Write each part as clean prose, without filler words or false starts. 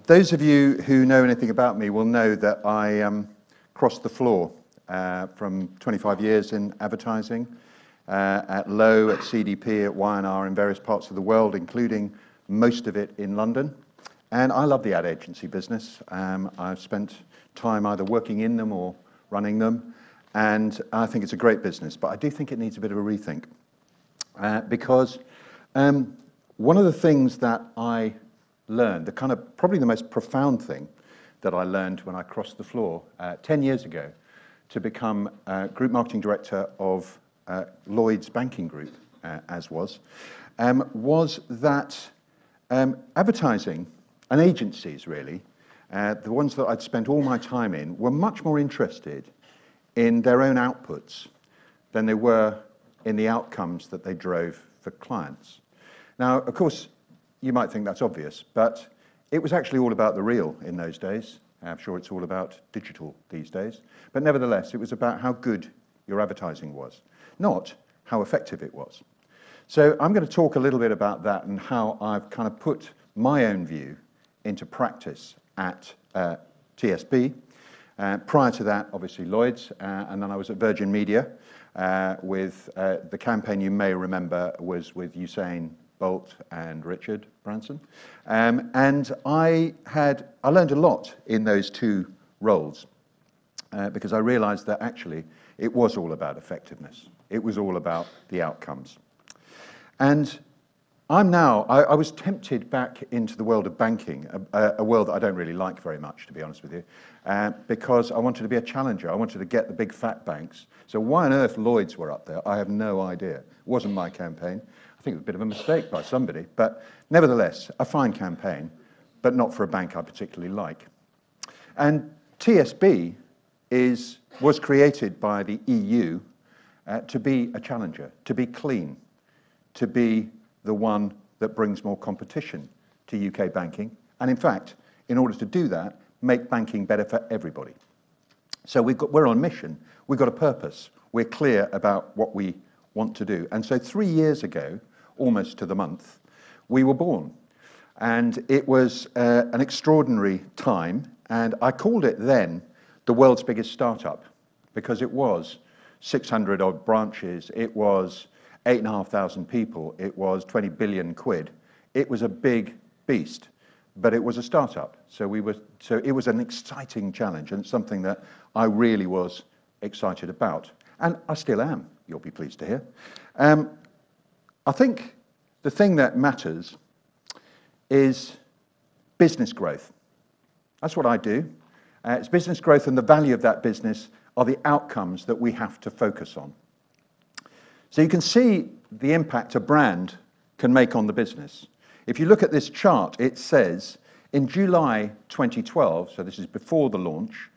Those of you who know anything about me will know that I crossed the floor from 25 years in advertising, at Lowe, at CDP, at Y&R in various parts of the world, including most of it in London. And I love the ad agency business. I've spent time either working in them or running them, and I think it's a great business, but I do think it needs a bit of a rethink. Because one of the things that I learned, probably the most profound thing that I learned when I crossed the floor 10 years ago to become Group Marketing Director of Lloyd's Banking Group, was that advertising and agencies, really, the ones that I'd spent all my time in, were much more interested in their own outputs than they were in the outcomes that they drove for clients. Now, of course, you might think that's obvious, but it was actually all about the real in those days. I'm sure it's all about digital these days. But nevertheless, it was about how good your advertising was, not how effective it was. So I'm going to talk a little bit about that and how I've kind of put my own view into practice at TSB. Prior to that, obviously Lloyd's, and then I was at Virgin Media with the campaign you may remember was with Usain Bolt and Richard Branson. And I learned a lot in those two roles because I realized that actually it was all about effectiveness. It was all about the outcomes. And I was tempted back into the world of banking, a world that I don't really like very much, to be honest with you, because I wanted to be a challenger. I wanted to get the big fat banks. So why on earth Lloyd's were up there, I have no idea. It wasn't my campaign. I think it was a bit of a mistake by somebody, but nevertheless, a fine campaign, but not for a bank I particularly like. And TSB was created by the EU to be a challenger, to be clean, to be the one that brings more competition to UK banking, and in fact, in order to do that, make banking better for everybody. So we're on mission, we've got a purpose, we're clear about what we want to do. And so 3 years ago, almost to the month, we were born. And it was an extraordinary time, and I called it then the world's biggest startup, because it was 600 odd branches, it was 8,500 people, it was 20 billion quid. It was a big beast, but it was a startup. So it was an exciting challenge and something that I really was excited about. And I still am, you'll be pleased to hear. I think the thing that matters is business growth. That's what I do. It's business growth, and the value of that business are the outcomes that we have to focus on. So you can see the impact a brand can make on the business. If you look at this chart, it says in July 2012, so this is before the launch,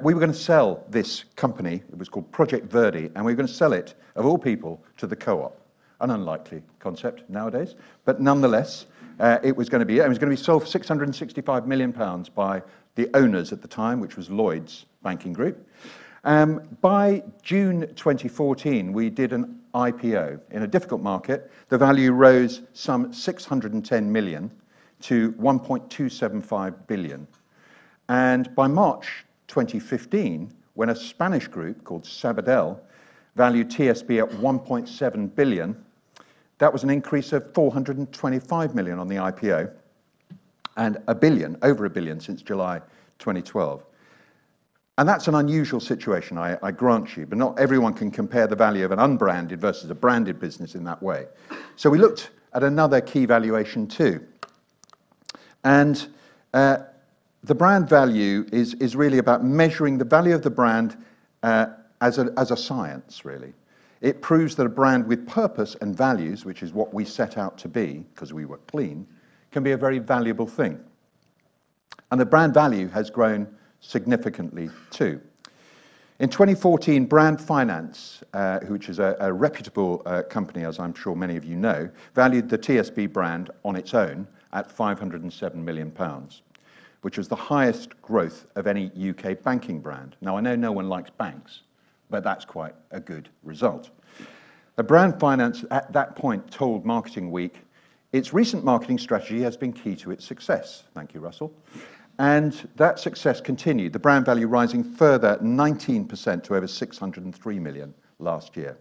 we were going to sell this company. It was called Project Verdi, and we were going to sell it, of all people, to the Co-op. An unlikely concept nowadays, but nonetheless, it was going to be sold for £665 million by the owners at the time, which was Lloyd's Banking Group. By June 2014, we did an IPO in a difficult market. The value rose some 610 million to 1.275 billion. And by March 2015, when a Spanish group called Sabadell valued TSB at 1.7 billion, that was an increase of 425 million on the IPO, and over a billion since July 2012. And that's an unusual situation, I grant you, but not everyone can compare the value of an unbranded versus a branded business in that way. So we looked at another key valuation too. And the brand value is really about measuring the value of the brand as a science, really. It proves that a brand with purpose and values, which is what we set out to be, because we were clean, can be a very valuable thing. And the brand value has grown significantly too. In 2014, Brand Finance, which is a reputable company, as I'm sure many of you know, valued the TSB brand on its own at £507 million, which was the highest growth of any UK banking brand. Now, I know no one likes banks, but that's quite a good result. The Brand Finance at that point told Marketing Week Its recent marketing strategy has been key to its success. Thank you, Russell. And that success continued, the brand value rising further 19% to over 603 million last year.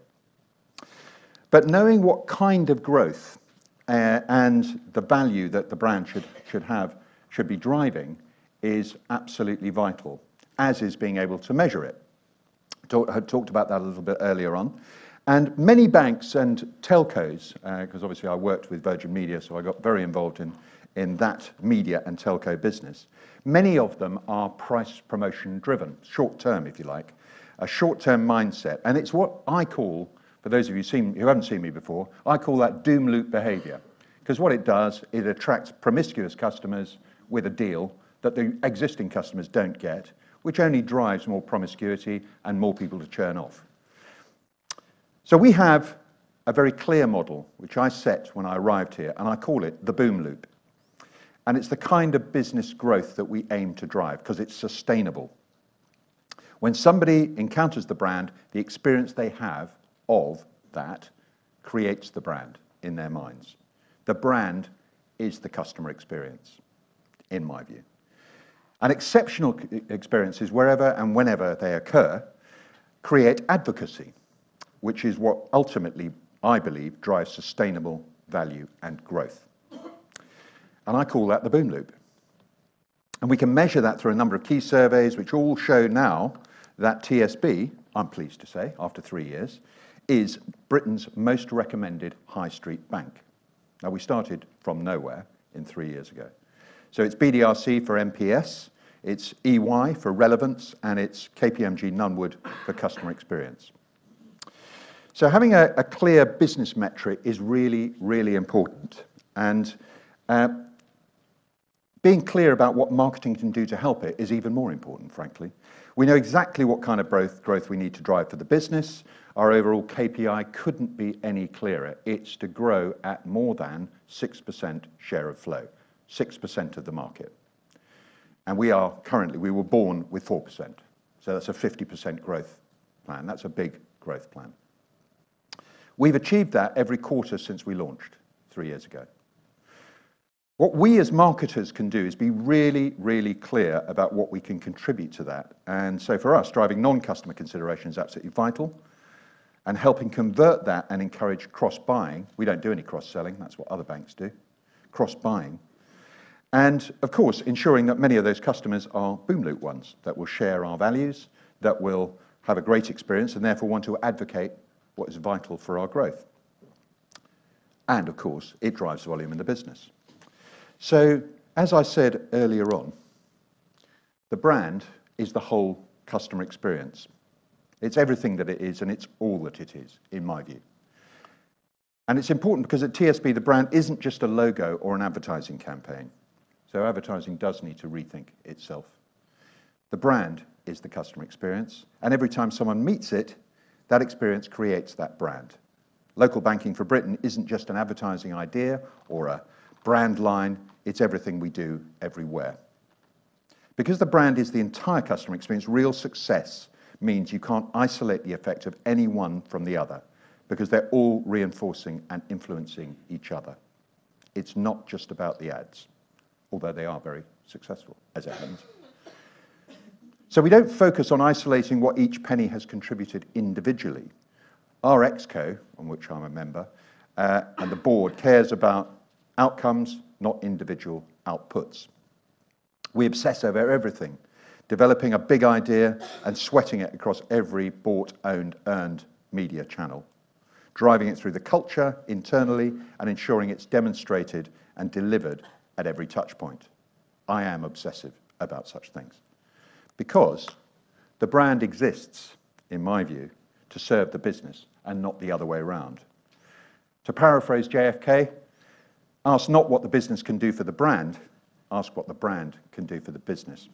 But knowing what kind of growth and the value that the brand should be driving is absolutely vital, as is being able to measure it. I talked about that a little bit earlier on. And many banks and telcos, because obviously I worked with Virgin Media, so I got very involved in that media and telco business. Many of them are price promotion driven, short term, if you like, a short term mindset. And it's what I call, for those of you who haven't seen me before, I call that doom loop behavior. Because what it does, it attracts promiscuous customers with a deal that the existing customers don't get, which only drives more promiscuity and more people to churn off. So we have a very clear model, which I set when I arrived here, and I call it the boom loop. And it's the kind of business growth that we aim to drive, because it's sustainable. When somebody encounters the brand, the experience they have of that creates the brand in their minds. The brand is the customer experience, in my view. And exceptional experiences, wherever and whenever they occur, create advocacy, which is what ultimately, I believe, drives sustainable value and growth. And I call that the boom loop. And we can measure that through a number of key surveys, which all show now that TSB, I'm pleased to say, after 3 years, is Britain's most recommended high street bank. Now, we started from nowhere 3 years ago. So it's BDRC for MPS, it's EY for relevance, and it's KPMG Nunwood for customer experience. So having a clear business metric is really, really important. And being clear about what marketing can do to help it is even more important, frankly. We know exactly what kind of growth we need to drive for the business. Our overall KPI couldn't be any clearer. It's to grow at more than 6% share of flow, 6% of the market. And we were born with 4%. So that's a 50% growth plan. That's a big growth plan. We've achieved that every quarter since we launched 3 years ago. What we as marketers can do is be really, really clear about what we can contribute to that. And so for us, driving non-customer consideration is absolutely vital, and helping convert that and encourage cross-buying. We don't do any cross-selling, that's what other banks do, cross-buying. And of course, ensuring that many of those customers are boom loop ones, that will share our values, that will have a great experience, and therefore want to advocate what is vital for our growth. And of course, it drives volume in the business. So, as I said earlier on, the brand is the whole customer experience. It's everything that it is, and it's all that it is, in my view. And it's important because at TSB, the brand isn't just a logo or an advertising campaign. So advertising does need to rethink itself. The brand is the customer experience, and every time someone meets it, that experience creates that brand. Local banking for Britain isn't just an advertising idea or a brand line, it's everything we do everywhere. Because the brand is the entire customer experience, real success means you can't isolate the effect of any one from the other, because they're all reinforcing and influencing each other. It's not just about the ads, although they are very successful, as it happens. So we don't focus on isolating what each penny has contributed individually. Our ExCo, on which I'm a member, and the board cares about outcomes, not individual outputs. We obsess over everything, developing a big idea and sweating it across every bought, owned, earned media channel, driving it through the culture internally and ensuring it's demonstrated and delivered at every touch point. I am obsessive about such things because the brand exists, in my view, to serve the business and not the other way around. To paraphrase JFK, ask not what the business can do for the brand, ask what the brand can do for the business.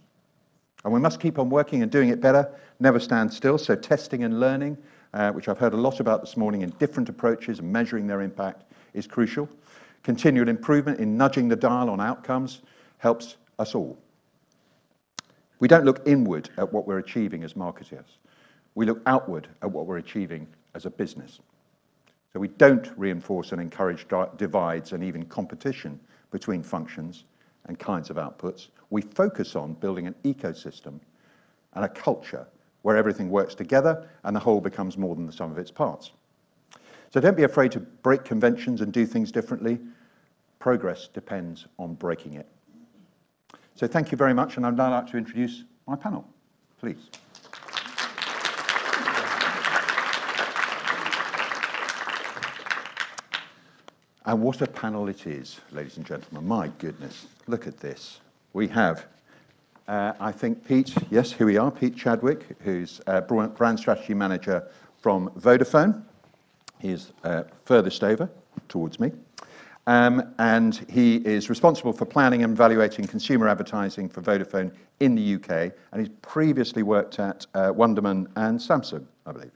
And we must keep on working and doing it better, never stand still. So testing and learning, which I've heard a lot about this morning in different approaches and measuring their impact, is crucial. Continual improvement in nudging the dial on outcomes helps us all. We don't look inward at what we're achieving as marketers. We look outward at what we're achieving as a business. So we don't reinforce and encourage divides and even competition between functions and kinds of outputs. We focus on building an ecosystem and a culture where everything works together and the whole becomes more than the sum of its parts. So don't be afraid to break conventions and do things differently. Progress depends on breaking it. So thank you very much, and I'd now like to introduce my panel, please. And what a panel it is, ladies and gentlemen. My goodness, look at this. We have, I think, Pete, yes, here we are, Pete Chadwick, who's Brand Strategy Manager from Vodafone. He's furthest over towards me. And he is responsible for planning and evaluating consumer advertising for Vodafone in the UK. And he's previously worked at Wonderman and Samsung, I believe.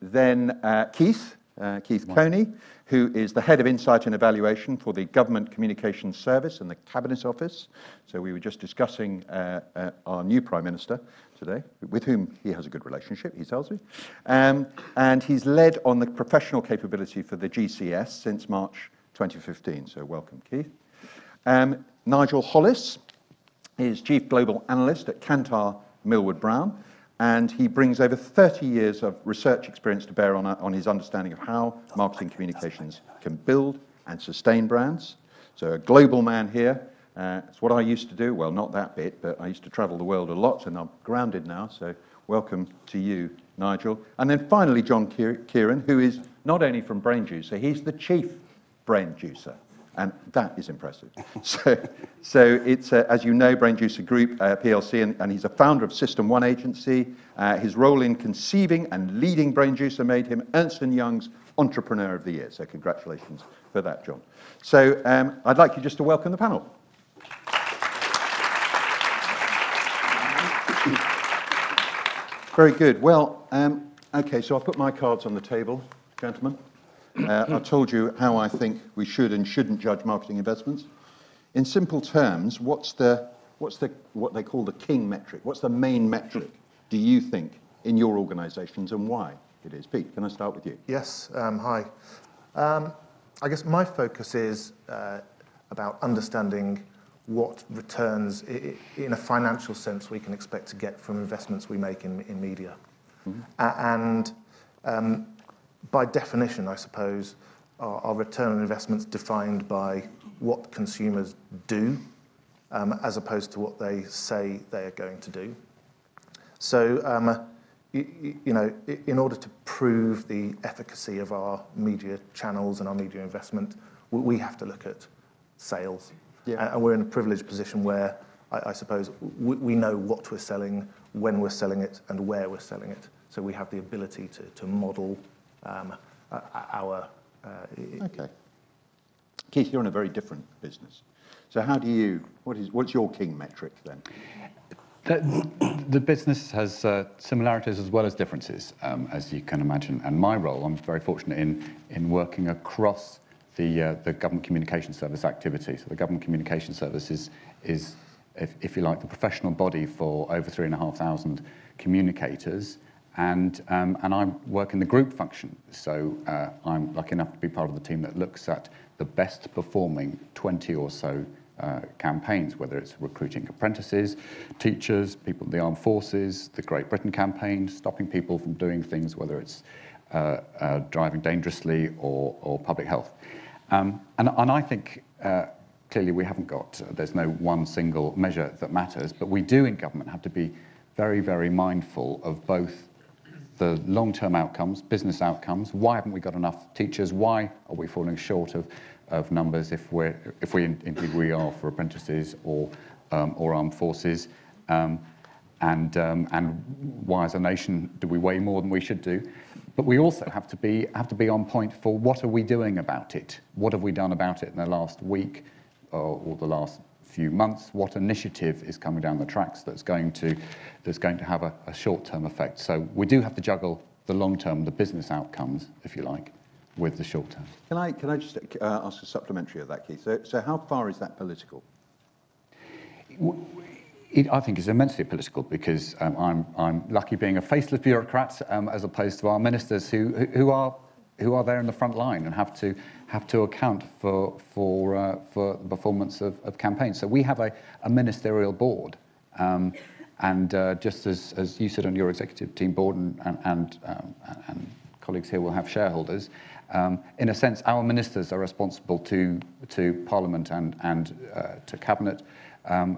Then Keith Coni, who is the Head of Insight and Evaluation for the Government Communications Service and the Cabinet Office. So we were just discussing our new Prime Minister today, with whom he has a good relationship, he tells me. And he's led on the professional capability for the GCS since March 2015, so welcome, Keith. Nigel Hollis is Chief Global Analyst at Kantar, Millward Brown, and he brings over 30 years of research experience to bear on his understanding of how marketing communications can build and sustain brands. So a global man here. It's what I used to do. Well, not that bit, but I used to travel the world a lot, and I'm grounded now, so welcome to you, Nigel. And then finally, John Kearon, who is not only from BrainJuicer, he's the Chief BrainJuicer, and that is impressive. So it's, as you know, BrainJuicer Group, PLC, and he's a founder of System One Agency. His role in conceiving and leading BrainJuicer made him Ernst & Young's Entrepreneur of the Year, so congratulations for that, John. So I'd like you just to welcome the panel. Very good. Well, okay, so I'll put my cards on the table, gentlemen. I've told you how I think we should and shouldn't judge marketing investments. In simple terms, what's what they call the king metric? What's the main metric, do you think, in your organisations, and why it is? Pete, can I start with you? Yes, hi. I guess my focus is about understanding what returns, in a financial sense, we can expect to get from investments we make in media. Mm-hmm. And by definition, I suppose, our return on investment's defined by what consumers do, as opposed to what they say they are going to do. So, you know, in order to prove the efficacy of our media channels and our media investment, we have to look at sales. Yeah. And we're in a privileged position where, I suppose, we know what we're selling, when we're selling it, and where we're selling it. So we have the ability to model our... Okay. Keith, you're in a very different business. So how do you, what's your king metric then? The business has similarities as well as differences, as you can imagine. And my role, I'm very fortunate in working across the Government Communication Service activity. So the Government Communication Service is if you like, the professional body for over 3,500 communicators. And I work in the group function. So I'm lucky enough to be part of the team that looks at the best performing 20 or so campaigns, whether it's recruiting apprentices, teachers, people in the armed forces, the Great Britain campaign, stopping people from doing things, whether it's driving dangerously or public health. And I think clearly we haven't got, there's no one single measure that matters, but we do in government have to be very, very mindful of both the long-term outcomes, business outcomes. Why haven't we got enough teachers? Why are we falling short of numbers if we indeed we are for apprentices or armed forces? And why as a nation do we weigh more than we should do? But we also have to be on point for what are we doing about it? What have we done about it in the last week or the last few months? What initiative is coming down the tracks that's going to have a short-term effect? So we do have to juggle the long-term, the business outcomes, if you like, with the short-term. Can I just ask a supplementary of that, Keith? So how far is that political? I think it's immensely political because I'm lucky being a faceless bureaucrat as opposed to our ministers who are who are there in the front line and have to account for the performance of campaigns. So we have a ministerial board, and just as you sit on your executive team board, and colleagues here will have shareholders. In a sense, our ministers are responsible to Parliament and to Cabinet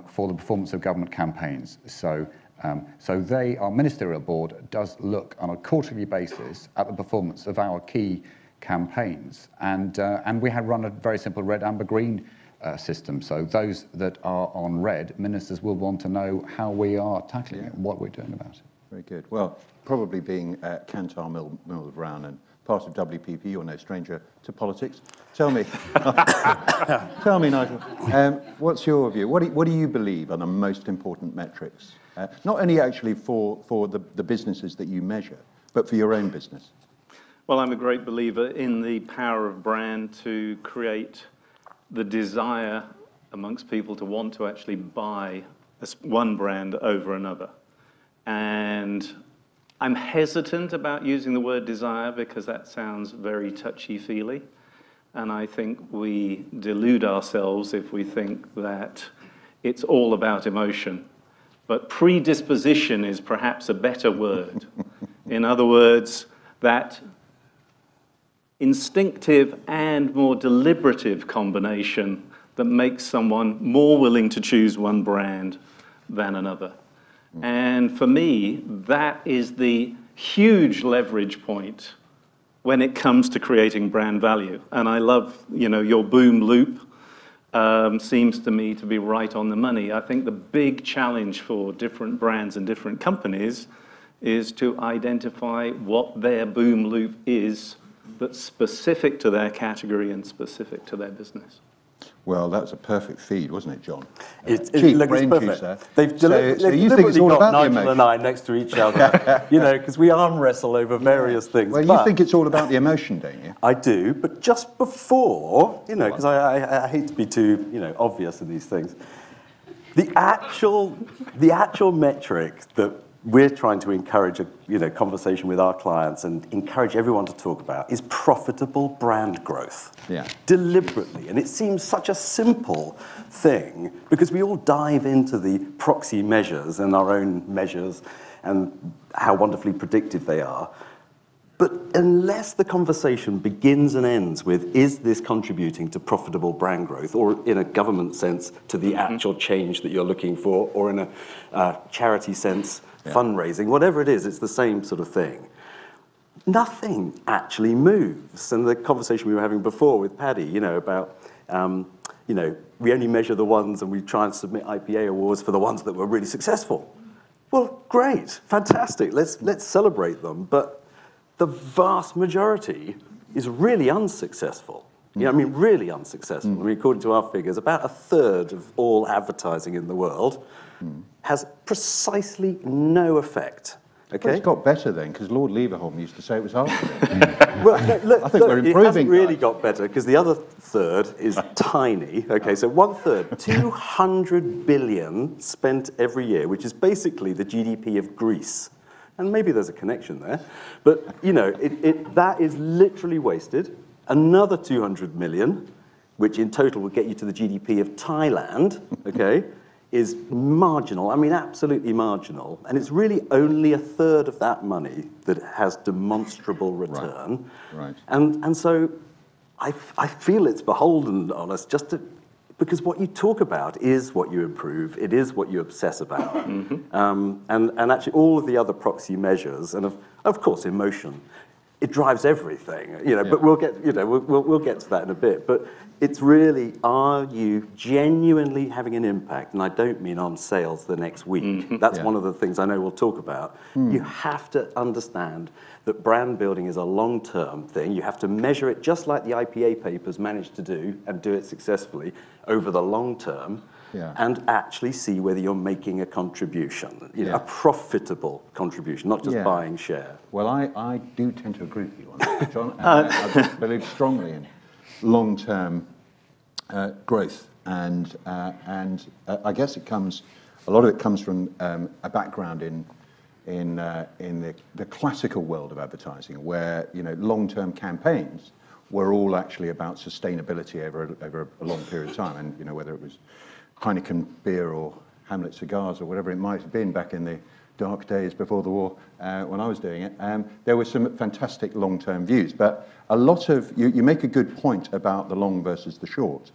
for the performance of government campaigns. So our ministerial board does look on a quarterly basis at the performance of our key campaigns, and we have run a very simple red, amber, green system. So those that are on red, ministers will want to know how we are tackling it and what we're doing about it. Very good. Well, probably being Kantar, Millward Brown, and part of WPP, you're no stranger to politics. Tell me, tell me, Nigel, what's your view? What do you believe are the most important metrics? Not only actually for the businesses that you measure, but for your own business. Well, I'm a great believer in the power of brand to create the desire amongst people to want to actually buy one brand over another. And I'm hesitant about using the word desire because that sounds very touchy-feely. And I think we delude ourselves if we think that it's all about emotion. But predisposition is perhaps a better word. In other words, that instinctive and more deliberative combination that makes someone more willing to choose one brand than another. And for me, that is the huge leverage point when it comes to creating brand value. And I love, your boom loop seems to me to be right on the money. I think the big challenge for different brands and different companies is to identify what their boom loop is that's specific to their category and specific to their business. Well, that was a perfect feed, wasn't it, John? It's BrainJuicer. They've So you think it's all about the Nigel emotion? and I next to each other, because we arm wrestle over various things. Well, you think it's all about the emotion, don't you? I do, but just before, because I hate to be too, obvious in these things, the actual metric that we're trying to encourage a conversation with our clients and encourage everyone to talk about is profitable brand growth. Yeah. Deliberately. And it seems such a simple thing because we all dive into the proxy measures and our own measures and how wonderfully predictive they are. But unless the conversation begins and ends with, is this contributing to profitable brand growth, or in a government sense, to the actual change that you're looking for, or in a charity sense, fundraising, whatever it is, it's the same sort of thing. Nothing actually moves. And the conversation we were having before with Paddy, about, we only measure the ones and we try and submit IPA awards for the ones that were really successful. Well, great, fantastic, let's celebrate them. But the vast majority is really unsuccessful. Really unsuccessful. According to our figures, about a third of all advertising in the world has precisely no effect. Okay? Well, it's got better then, because Lord Leverhulme used to say it was half of it. Look, I think we're improving. It hasn't really got better, because the other third is tiny. Okay, so 1/3, 200 billion spent every year, which is basically the GDP of Greece. And maybe there's a connection there, but that is literally wasted. Another 200 million, which in total would get you to the GDP of Thailand, okay, is marginal. Absolutely marginal. And it's really only a third of that money that has demonstrable return. Right. And so I feel it's beholden on us just to, because what you talk about is what you improve. It is what you obsess about. And actually all of the other proxy measures, and of course emotion, it drives everything. But we'll get we'll get to that in a bit. But it's really, are you genuinely having an impact? And I don't mean on sales the next week. That's one of the things I know we'll talk about. You have to understand that brand building is a long-term thing. You have to measure it just like the IPA papers managed to do, and do it successfully over the long term, and actually see whether you're making a contribution, a profitable contribution, not just buying share. Well, I do tend to agree with you on that, John. I believe strongly in long-term growth, and I guess a lot of it comes from a background in in the classical world of advertising, where long-term campaigns were all actually about sustainability over a long period of time, and whether it was Heineken beer or Hamlet cigars or whatever it might have been back in the dark days before the war when I was doing it, there were some fantastic long-term views. But a lot of you make a good point about the long versus the short.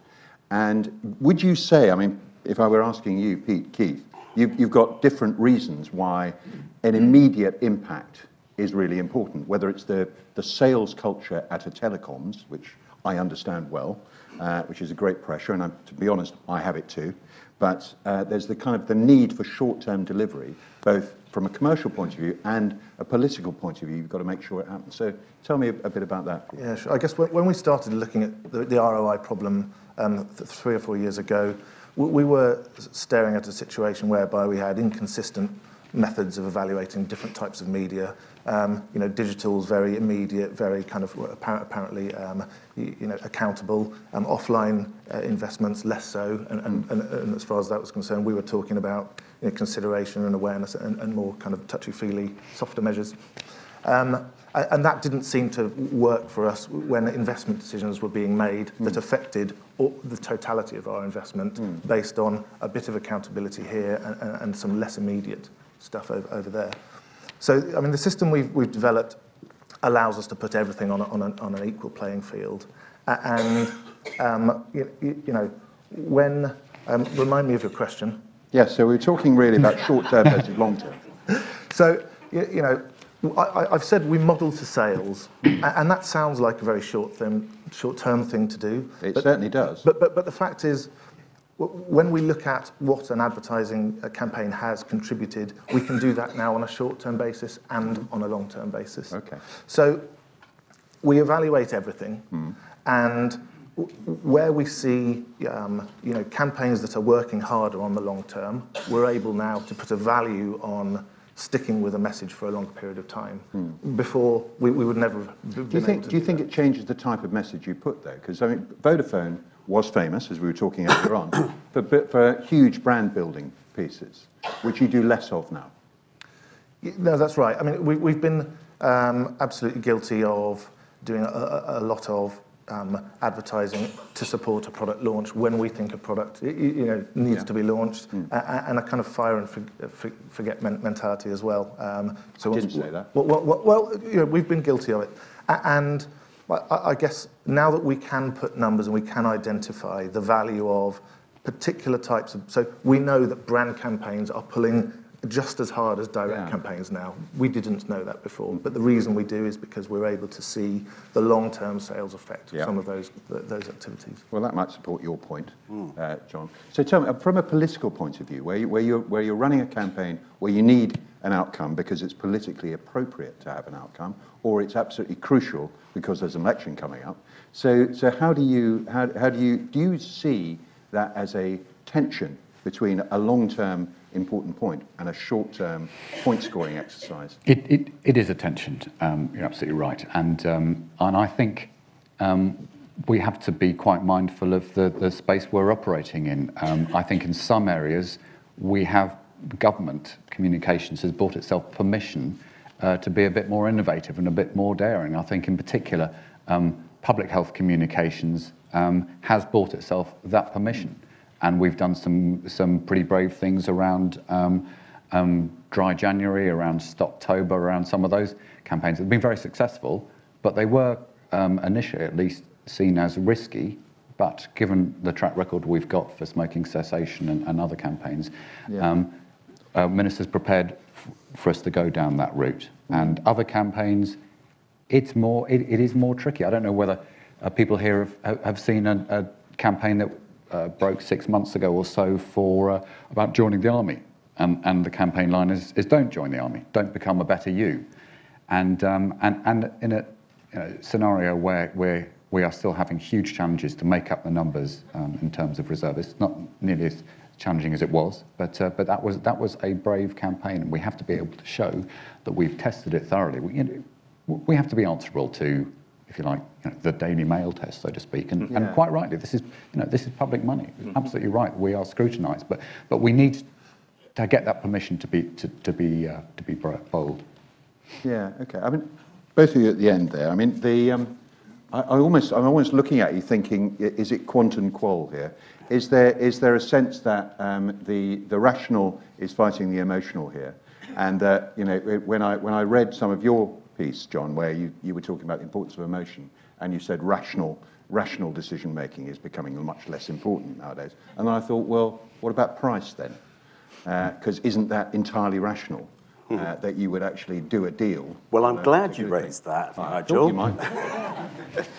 And would you say, I mean, if I were asking you, Keith, you've got different reasons why an immediate impact is really important, whether it's the sales culture at a telecoms, which I understand well, which is a great pressure, and to be honest, I have it too. But there's the need for short-term delivery, both from a commercial point of view and a political point of view. You've got to make sure it happens. So tell me a bit about that. Yeah, sure. I guess when we started looking at the ROI problem 3 or 4 years ago, we were staring at a situation whereby we had inconsistent methods of evaluating different types of media. Digital's very immediate, very kind of apparently accountable. Offline investments less so, and as far as that was concerned, we were talking about consideration and awareness and more kind of touchy-feely, softer measures. And that didn't seem to work for us when investment decisions were being made that affected the totality of our investment based on a bit of accountability here and some less immediate stuff over there. So, I mean, the system we've developed allows us to put everything on an equal playing field. And, when... remind me of your question. Yeah, so we're talking really about short-term versus long-term. So, I've said we model to sales, and that sounds like a very short-term thing to do. It certainly does. But the fact is, when we look at what an advertising campaign has contributed, we can do that now on a short-term basis and on a long-term basis. Okay. So we evaluate everything, and where we see campaigns that are working harder on the long term, we're able now to put a value on sticking with a message for a long period of time. Before, we would never have been able to do you think it changes the type of message you put there? Because, I mean, Vodafone was famous, as we were talking earlier on, for huge brand building pieces, which you do less of now. No, that's right. I mean, we've been absolutely guilty of doing a lot of advertising to support a product launch when we think a product needs to be launched, and a kind of fire and forget mentality as well. So didn't say that. Well, we've been guilty of it, and I guess now that we can put numbers and we can identify the value of particular types of, so we know that brand campaigns are pulling just as hard as direct campaigns now. We didn't know that before, but the reason we do is because we're able to see the long-term sales effect of some of those activities. Well, that might support your point, John. So tell me, from a political point of view, where you're running a campaign where you need an outcome because it's politically appropriate to have an outcome, or it's absolutely crucial because there's an election coming up. So how do you see that as a tension between a long-term important point and a short-term point-scoring exercise? It is a tension. You're absolutely right, and I think we have to be quite mindful of the space we're operating in. I think in some areas we have government communications has bought itself permission to be a bit more innovative and a bit more daring. I think in particular public health communications has bought itself that permission. And we've done some pretty brave things around Dry January, around Stoptober, around some of those campaigns. They've been very successful, but they were initially at least seen as risky. But given the track record we've got for smoking cessation and other campaigns, ministers prepared for us to go down that route. And other campaigns, it is more tricky. I don't know whether people here have seen a campaign that broke 6 months ago or so for about joining the army, and the campaign line is "Don't join the army, don't become a better you," and in a scenario where we are still having huge challenges to make up the numbers in terms of reservists, not nearly as challenging as it was, but that was a brave campaign, and we have to be able to show that we've tested it thoroughly. We have to be answerable to, if you like, the Daily Mail test, so to speak, and quite rightly, this is public money. Absolutely right. We are scrutinised, but we need to get that permission to be be bold. Yeah, okay. I mean, both of you at the end there. I mean, I'm almost looking at you thinking, is it quantum qual here? Is there a sense that the rational is fighting the emotional here? And you know, when I read some of your piece, John, where you were talking about the importance of emotion, and you said rational decision making is becoming much less important nowadays. And then I thought, well, what about price then? Because isn't that entirely rational? That you would actually do a deal. Well, I'm glad you raised that, Nigel. You might.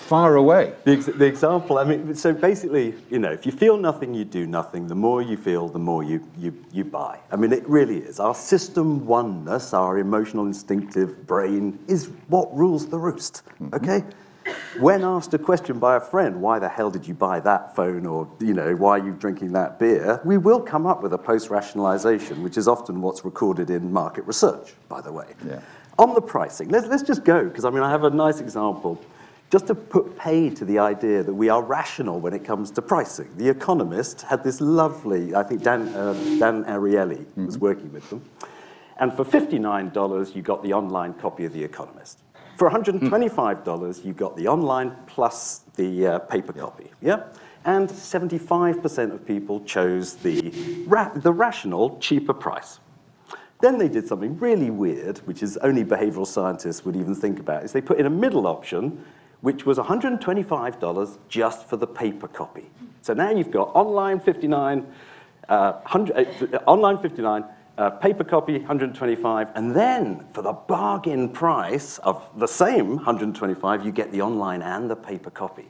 Far away. The example, I mean, so basically, you know, if you feel nothing, you do nothing. The more you feel, the more you buy. I mean, it really is. Our system oneness, our emotional, instinctive brain, is what rules the roost, okay? When asked a question by a friend, why the hell did you buy that phone, or, you know, why are you drinking that beer, we will come up with a post-rationalization, which is often what's recorded in market research, by the way. Yeah. On the pricing, let's just go, because I mean, I have a nice example, just to put pay to the idea that we are rational when it comes to pricing. The Economist had this lovely, I think Dan Ariely was working with them, and for $59, you got the online copy of The Economist. For $125, you got the online plus the paper copy, yeah? And 75% of people chose the rational, cheaper price. Then they did something really weird, which is only behavioral scientists would even think about, is they put in a middle option, which was $125 just for the paper copy. So now you've got online 59, online 59, paper copy, 125, and then for the bargain price of the same 125, you get the online and the paper copy.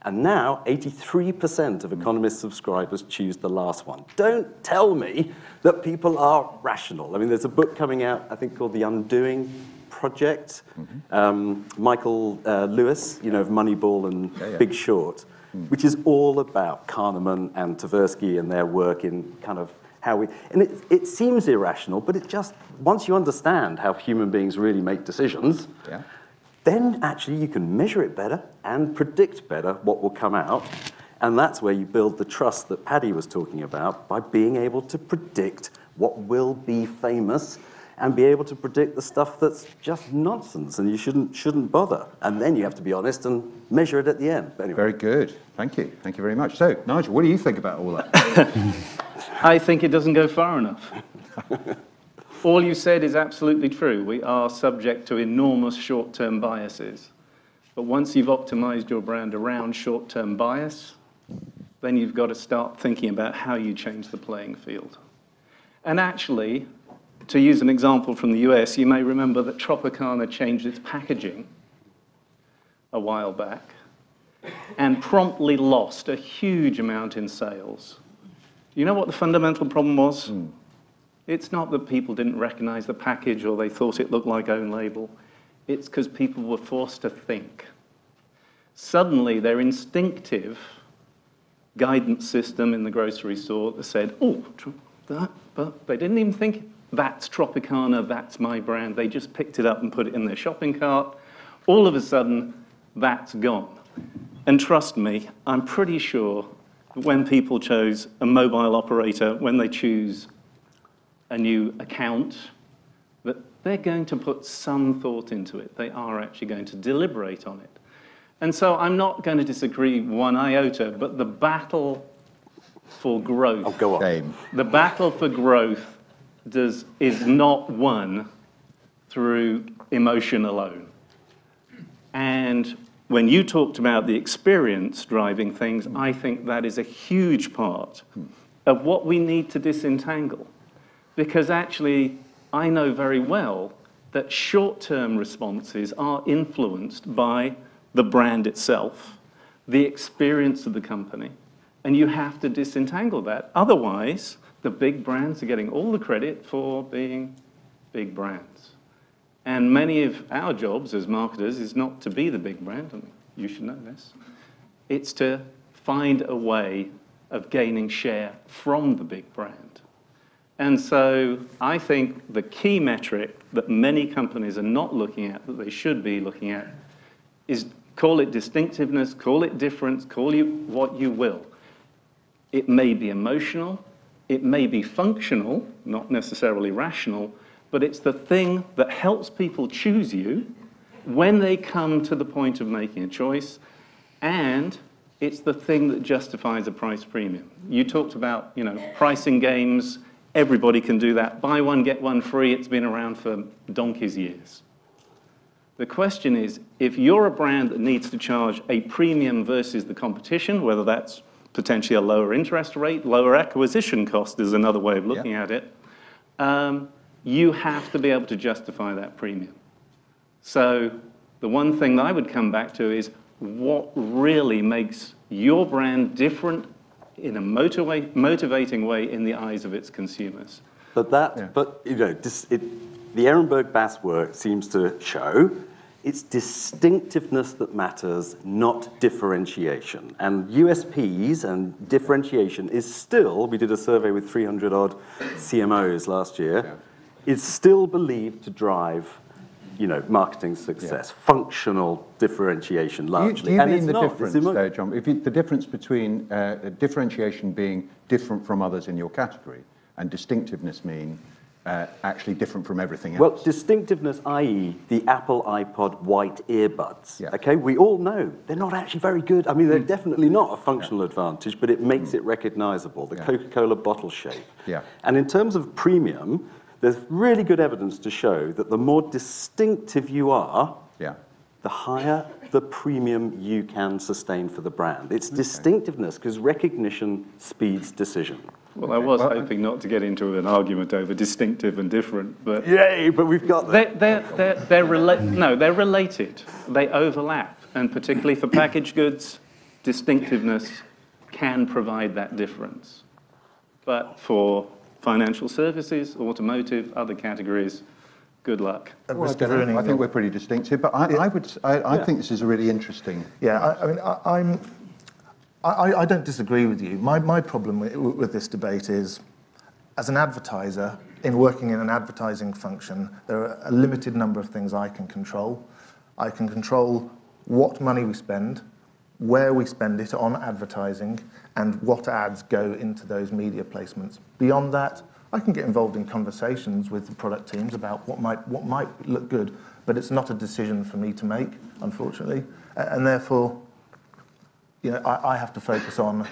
And now 83% of Economist subscribers choose the last one. Don't tell me that people are rational. I mean, there's a book coming out, I think, called The Undoing Project. Michael Lewis, you know, of Moneyball and Big Short, which is all about Kahneman and Tversky and their work in kind of how we, and it seems irrational, but it just, once you understand how human beings really make decisions, then actually you can measure it better and predict better what will come out. And that's where you build the trust that Paddy was talking about, by being able to predict what will be famous and be able to predict the stuff that's just nonsense and you shouldn't bother. And then you have to be honest and measure it at the end. But anyway. Very good. Thank you. Thank you very much. So, Nigel, what do you think about all that? I think it doesn't go far enough. All you said is absolutely true. We are subject to enormous short-term biases. But once you've optimized your brand around short-term bias, then you've got to start thinking about how you change the playing field. And actually, to use an example from the US, you may remember that Tropicana changed its packaging a while back and promptly lost a huge amount in sales. You know what the fundamental problem was? It's not that people didn't recognize the package or they thought it looked like own label. It's because people were forced to think. Suddenly, their instinctive guidance system in the grocery store said, oh, that, but they didn't even think, that's Tropicana, that's my brand. They just picked it up and put it in their shopping cart. All of a sudden, that's gone. And trust me, I'm pretty sure that when people chose a mobile operator, when they choose a new account, that they're going to put some thought into it. They are actually going to deliberate on it. And so I'm not going to disagree one iota, but the battle for growth, the battle for growth is not won through emotion alone. And when you talked about the experience driving things, I think that is a huge part of what we need to disentangle. Because actually, I know very well that short-term responses are influenced by the brand itself, the experience of the company, and you have to disentangle that. Otherwise, the big brands are getting all the credit for being big brands. And many of our jobs as marketers is not to be the big brand, and you should know this. It's to find a way of gaining share from the big brand. And so I think the key metric that many companies are not looking at, that they should be looking at, is call it distinctiveness, call it difference, call it what you will. It may be emotional, it may be functional, not necessarily rational, but it's the thing that helps people choose you when they come to the point of making a choice, and it's the thing that justifies a price premium. You talked about, pricing games. Everybody can do that. Buy one, get one free. It's been around for donkey's years. The question is, if you're a brand that needs to charge a premium versus the competition, whether that's potentially a lower interest rate, lower acquisition cost is another way of looking at it, you have to be able to justify that premium. So the one thing that I would come back to is what really makes your brand different in a motivating way in the eyes of its consumers. But the Ehrenberg Bass work seems to show it's distinctiveness that matters, not differentiation. And USPs and differentiation is still, we did a survey with 300 odd CMOs last year, is still believed to drive marketing success, functional differentiation largely. Do you mean the difference though, John? The difference between differentiation being different from others in your category and distinctiveness mean actually different from everything else? Well, distinctiveness, i.e. the Apple iPod white earbuds, okay? We all know they're not actually very good. I mean, they're definitely not a functional advantage, but it makes it recognizable, the Coca-Cola bottle shape. And in terms of premium, there's really good evidence to show that the more distinctive you are, the higher the premium you can sustain for the brand. It's distinctiveness, because recognition speeds decision. Well, I was hoping not to get into an argument over distinctive and different, but... Yay, but we've got that. They're related. They overlap, and particularly for packaged goods, distinctiveness can provide that difference. But for financial services, automotive, other categories, good luck. Well, I think we're pretty distinctive, but I think this is a really interesting... I don't disagree with you. My problem with this debate is, as an advertiser, in working in an advertising function, there are a limited number of things I can control. I can control what money we spend, where we spend it on advertising, and what ads go into those media placements. Beyond that, I can get involved in conversations with the product teams about what might look good, but it's not a decision for me to make, unfortunately, and therefore, I have to focus on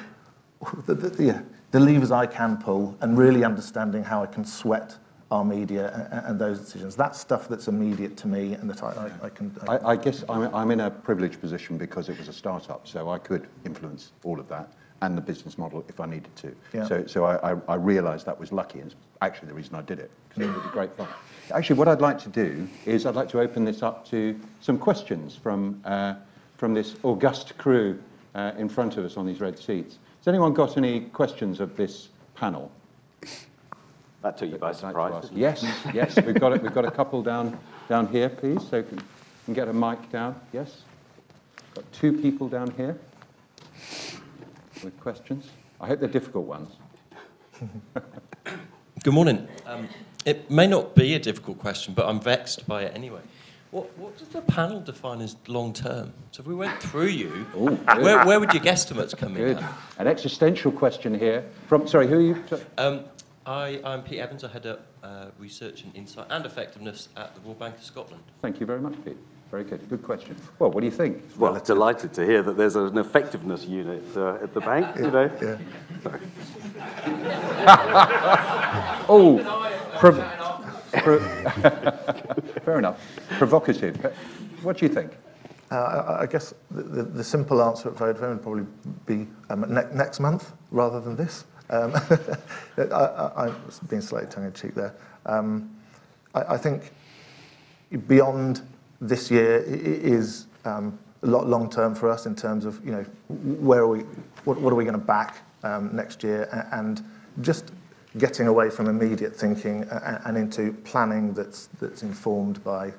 the levers I can pull and really understanding how I can sweat our media and those decisions. That's stuff that's immediate to me and that I can... I guess I'm in a privileged position because it was a startup, so I could influence all of that and the business model if I needed to. So I realised that was lucky, and it's actually the reason I did it, because it would be great fun. Actually, what I'd like to do is I'd like to open this up to some questions from this august crew in front of us on these red seats. Has anyone got any questions of this panel? That took you by surprise. Yes, we've got a couple down here, please. So can get a mic down. Yes, got two people down here with questions. I hope they're difficult ones. Good morning. It may not be a difficult question, but I'm vexed by it anyway. What does the panel define as long term? So if we went through you, where would your guesstimates come in? An existential question here. Sorry, who are you? I'm Pete Evans. I head up research and insight and effectiveness at the Royal Bank of Scotland. Thank you very much, Pete. Very good. Good question. Well, what do you think? Well, delighted to hear that there's an effectiveness unit at the bank, Fair enough. Provocative. What do you think? I guess the simple answer at Vodafone would probably be next month rather than this. I'm being slightly tongue-in-cheek there. I think beyond this year is a lot long-term for us in terms of where are we, what are we going to back next year, and just getting away from immediate thinking and into planning that's informed by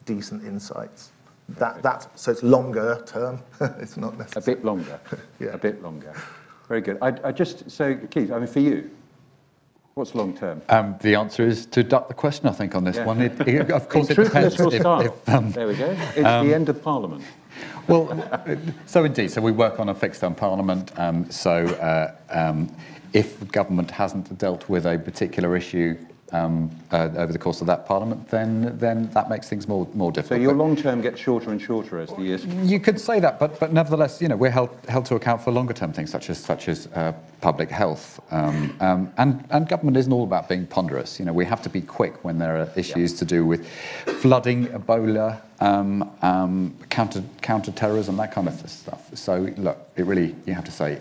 decent insights. So it's longer term. It's not necessarily... A bit longer. A bit longer. Very good. So Keith, for you, what's long term? The answer is to duck the question, I think, on this one. Of course, it depends. There we go. It's the end of Parliament. Well, so indeed. So we work on a fixed-term Parliament. If government hasn't dealt with a particular issue over the course of that Parliament, then that makes things more difficult. So your long term gets shorter and shorter as the years. You could say that, but nevertheless, we're held to account for longer term things such as public health, and government isn't all about being ponderous. We have to be quick when there are issues to do with flooding, Ebola, counter-terrorism, that kind of stuff. So look, you have to say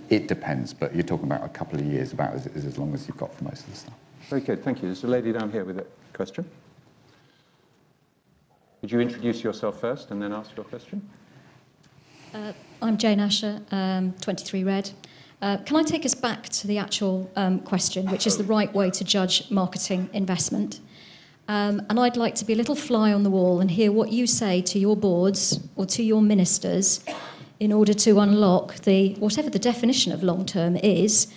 it depends, but you're talking about a couple of years, about as long as you've got for most of the stuff. Very good, thank you. There's a lady down here with a question. Would you introduce yourself first and then ask your question? I'm Jane Asher, 23 Red. Can I take us back to the actual question, which is the right way to judge marketing investment? And I'd like to be a little fly on the wall and hear what you say to your boards or to your ministers in order to unlock whatever the definition of long-term is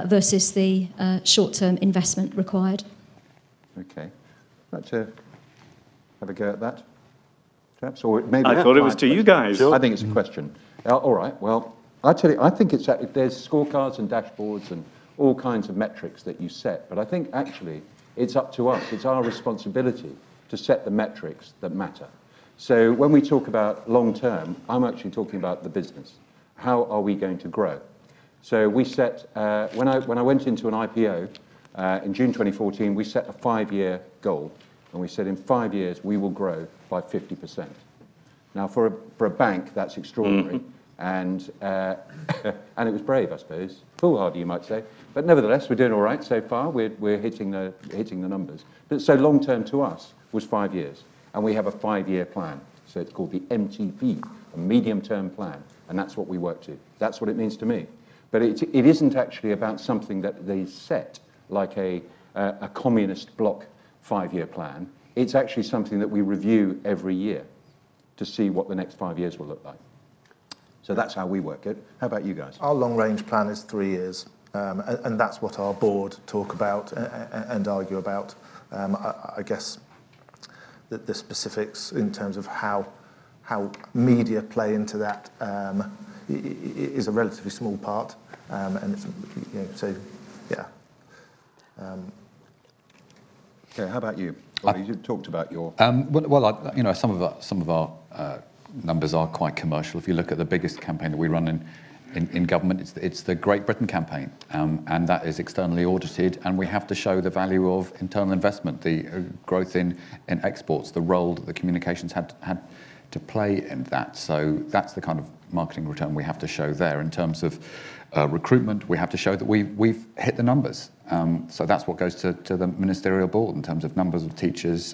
versus the short-term investment required. Okay. I'd like to have a go at that, perhaps? Or maybe I thought it was to you guys. Sure. I think it's a question. All right, well, I tell you, I think there's scorecards and dashboards and all kinds of metrics that you set, but I think actually it's up to us. It's our responsibility to set the metrics that matter. So when we talk about long-term, I'm actually talking about the business. How are we going to grow? So we set, when I went into an IPO in June 2014, we set a 5-year goal, and we said in 5 years we will grow by 50%. Now for a bank, that's extraordinary, and it was brave, I suppose. Foolhardy, you might say, but nevertheless, we're doing all right so far. We're hitting the numbers. But so long term to us was 5 years, and we have a 5-year plan. So it's called the MTP, a medium-term plan, and that's what we work to. That's what it means to me. But it isn't actually about something that they set, like a communist bloc 5-year plan. It's actually something that we review every year to see what the next 5 years will look like. So that's how we work it. How about you guys? Our long-range plan is 3 years, and that's what our board talk about and argue about. I guess that the specifics in terms of how media play into that is a relatively small part, and it's, so yeah. Okay, how about you? Well, you talked about your. Some of our numbers are quite commercial. If you look at the biggest campaign that we run in government, it's the Great Britain campaign, and that is externally audited, and we have to show the value of internal investment, the growth in exports, the role that the communications had to play in that. So that's the kind of marketing return we have to show there. In terms of recruitment, we have to show that we've hit the numbers. So that's what goes to the ministerial board in terms of numbers of teachers,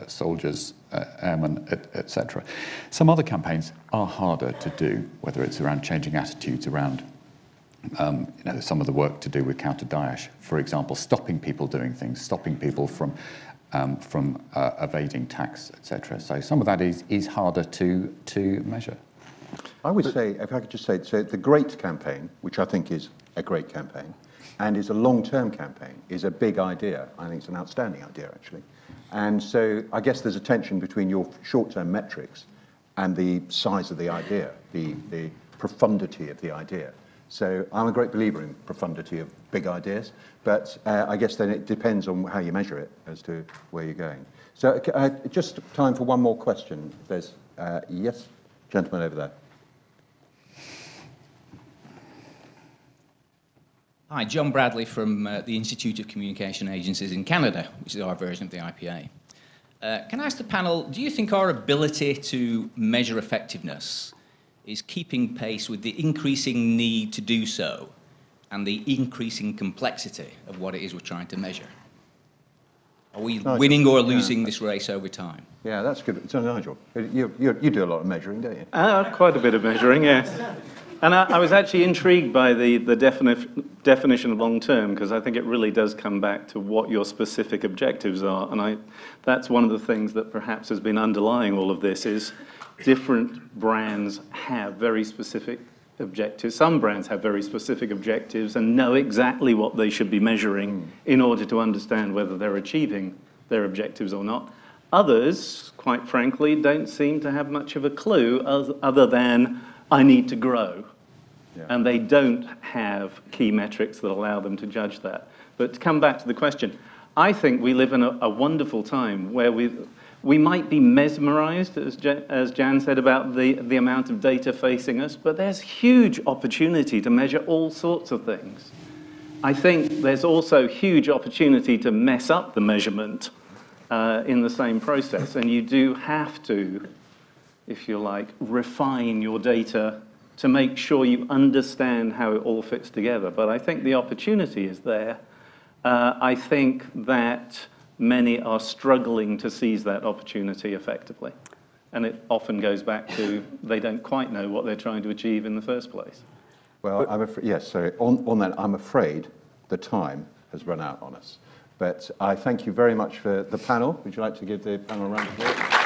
soldiers, airmen, etc. Some other campaigns are harder to do, whether it's around changing attitudes, around some of the work to do with counter-Daesh, for example, stopping people doing things, stopping people from evading tax, etc. So some of that is harder to measure. I would say, if I could just say, so the GREAT campaign, which I think is a great campaign, and is a long-term campaign, is a big idea. I think it's an outstanding idea, actually. And so I guess there's a tension between your short-term metrics and the size of the idea, the profundity of the idea. So I'm a great believer in profundity of big ideas, but I guess then it depends on how you measure it as to where you're going. So just time for one more question. There's, yes, gentleman over there. Hi, John Bradley from the Institute of Communication Agencies in Canada, which is our version of the IPA. Can I ask the panel, do you think our ability to measure effectiveness is keeping pace with the increasing need to do so and the increasing complexity of what it is we're trying to measure? Are we winning or losing this race over time? Yeah, that's good. So Nigel, you do a lot of measuring, don't you? Quite a bit of measuring, yes. And I was actually intrigued by the definition of long-term, because I think it really does come back to what your specific objectives are. And that's one of the things that perhaps has been underlying all of this is different brands have very specific objectives. Some brands have very specific objectives and know exactly what they should be measuring in order to understand whether they're achieving their objectives or not. Others, quite frankly, don't seem to have much of a clue other than I need to grow. Yeah. And they don't have key metrics that allow them to judge that. But to come back to the question, I think we live in a wonderful time where we might be mesmerized, as Jan said, about the amount of data facing us, but there's huge opportunity to measure all sorts of things. I think there's also huge opportunity to mess up the measurement in the same process, and you do have to, if you like, refine your data to make sure you understand how it all fits together. But I think the opportunity is there. I think that many are struggling to seize that opportunity effectively. And it often goes back to they don't quite know what they're trying to achieve in the first place. Well, I'm afraid, yes, sorry. On that, I'm afraid the time has run out on us. But I thank you very much for the panel. Would you like to give the panel a round of applause?